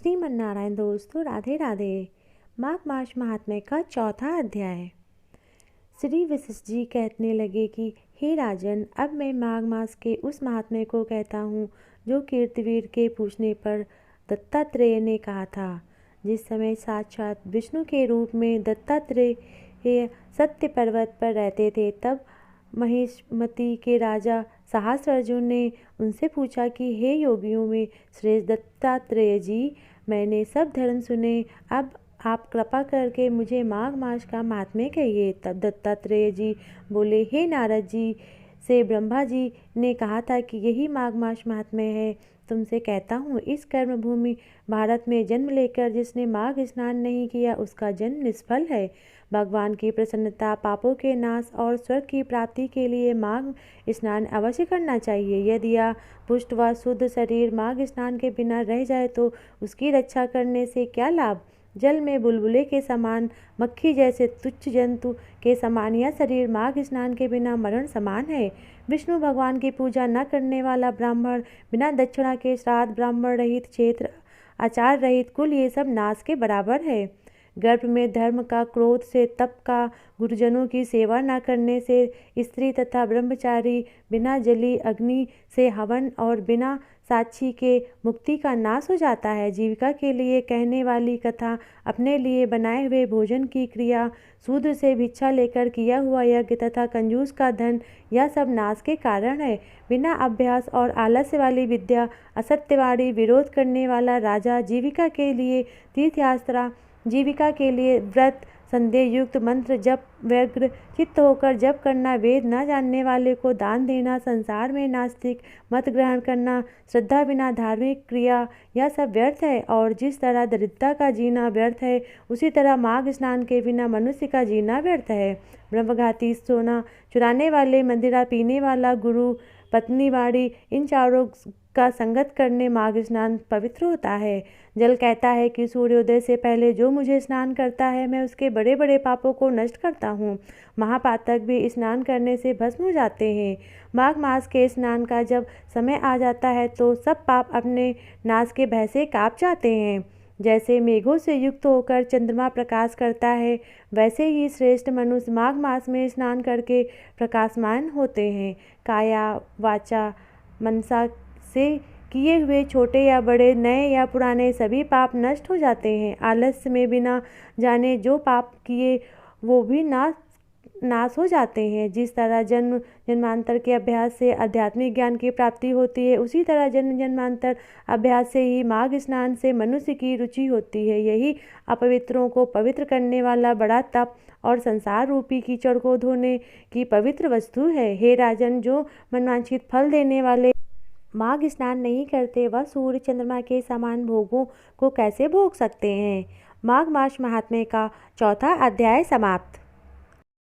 श्रीमन्नारायण दोस्तों, राधे राधे। माघ मास महात्म्य का चौथा अध्याय। श्री वशिष्ठ जी कहने लगे कि हे राजन, अब मैं माघ मास के उस महात्म्य को कहता हूँ जो कीर्तिवीर के पूछने पर दत्तात्रेय ने कहा था। जिस समय साक्षात विष्णु के रूप में दत्तात्रेय सत्य पर्वत पर रहते थे, तब महिष्मति के राजा सहस्रार्जुन ने उनसे पूछा कि हे योगियों में श्रेष्ठ दत्तात्रेय जी, मैंने सब धर्म सुने, अब आप कृपा करके मुझे माघ मास का महात्म्य कहिए। तब दत्तात्रेय जी बोले, हे नारद जी, से ब्रह्मा जी ने कहा था कि यही माघ मास महात्म्य है। तुमसे कहता हूँ, इस कर्म भूमि भारत में जन्म लेकर जिसने माघ स्नान नहीं किया, उसका जन्म निष्फल है। भगवान की प्रसन्नता, पापों के नाश और स्वर्ग की प्राप्ति के लिए माघ स्नान अवश्य करना चाहिए। यदि यह पुष्ट व शुद्ध शरीर माघ स्नान के बिना रह जाए तो उसकी रक्षा करने से क्या लाभ। जल में बुलबुले के समान, मक्खी जैसे तुच्छ जंतु के समान यह शरीर माघ स्नान के बिना मरण समान है। विष्णु भगवान की पूजा न करने वाला ब्राह्मण, बिना दक्षिणा के श्राद्ध, ब्राह्मण रहित क्षेत्र, आचार रहित कुल, ये सब नाश के बराबर है। गर्भ में धर्म का, क्रोध से तप का, गुरुजनों की सेवा न करने से स्त्री तथा ब्रह्मचारी, बिना जली अग्नि से हवन और बिना साक्षी के मुक्ति का नाश हो जाता है। जीविका के लिए कहने वाली कथा, अपने लिए बनाए हुए भोजन की क्रिया, शूद्र से भिक्षा लेकर किया हुआ यज्ञ तथा कंजूस का धन, यह सब नाश के कारण है। बिना अभ्यास और आलस्य वाली विद्या, असत्यवादी, विरोध करने वाला राजा, जीविका के लिए तीर्थयात्रा, जीविका के लिए व्रत, संदेह युक्त मंत्र जप, व्यग्र चित्त होकर जप करना, वेद न जानने वाले को दान देना, संसार में नास्तिक मत ग्रहण करना, श्रद्धा बिना धार्मिक क्रिया, यह सब व्यर्थ है। और जिस तरह दरिद्रता का जीना व्यर्थ है, उसी तरह माघ स्नान के बिना मनुष्य का जीना व्यर्थ है। ब्रह्मघाती, सोना चुराने वाले, मंदिरा पीने वाला, गुरु, पत्नी, बाड़ी, इन चारों का संगत करने माघ स्नान पवित्र होता है। जल कहता है कि सूर्योदय से पहले जो मुझे स्नान करता है, मैं उसके बड़े बड़े पापों को नष्ट करता हूँ। महापातक भी स्नान करने से भस्म हो जाते हैं। माघ मास के स्नान का जब समय आ जाता है तो सब पाप अपने नाश के भय से काँप जाते हैं। जैसे मेघों से युक्त होकर चंद्रमा प्रकाश करता है, वैसे ही श्रेष्ठ मनुष्य माघ मास में स्नान करके प्रकाशमान होते हैं। काया, वाचा, मनसा से किए हुए छोटे या बड़े, नए या पुराने सभी पाप नष्ट हो जाते हैं। आलस्य में बिना जाने जो पाप किए वो भी नाश हो जाते हैं। जिस तरह जन्म जन्मांतर के अभ्यास से आध्यात्मिक ज्ञान की प्राप्ति होती है, उसी तरह जन्म जन्मांतर अभ्यास से ही माघ स्नान से मनुष्य की रुचि होती है। यही अपवित्रों को पवित्र करने वाला बड़ा तप और संसार रूपी कीचड़ को धोने की पवित्र वस्तु है। हे राजन, जो मनवांछित फल देने वाले माघ स्नान नहीं करते, वह सूर्य चंद्रमा के समान भोगों को कैसे भोग सकते हैं। माघ मास महात्म्य का चौथा अध्याय समाप्त।